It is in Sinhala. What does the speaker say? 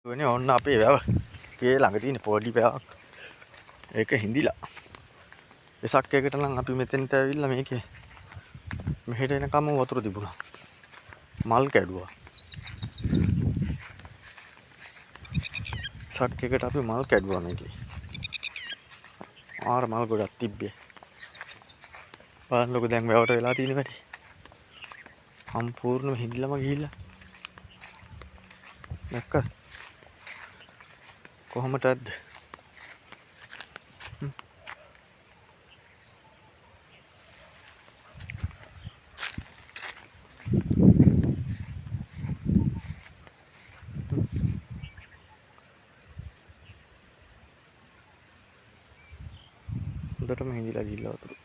වෙන්නේ ඔන්න අපේ වැව ගේ ළඟ තියෙන පොඩි වැවක්. ඒක හිඳිලා. වෙසක් එකකට නම් අපි මෙතෙන්ට ඇවිල්ලා මේකේ මෙහෙට එනකම් වතුර තිබුණා. මල් කැඩුවා. වෙසක් එකට අපි මල් කැඩුවා මේකේ. ආර මල් ගොඩක් තිබ්බේ. බලන්නකො දැන් වැවට වෙලා තියෙන වැඩේ. සම්පූර්ණයෙන්ම හිඳිලාම ගිහිල්ලා. දැක්කද? කොහොමදද? හොඳටම හිඳිලා ගිහිල්ලා වතුර.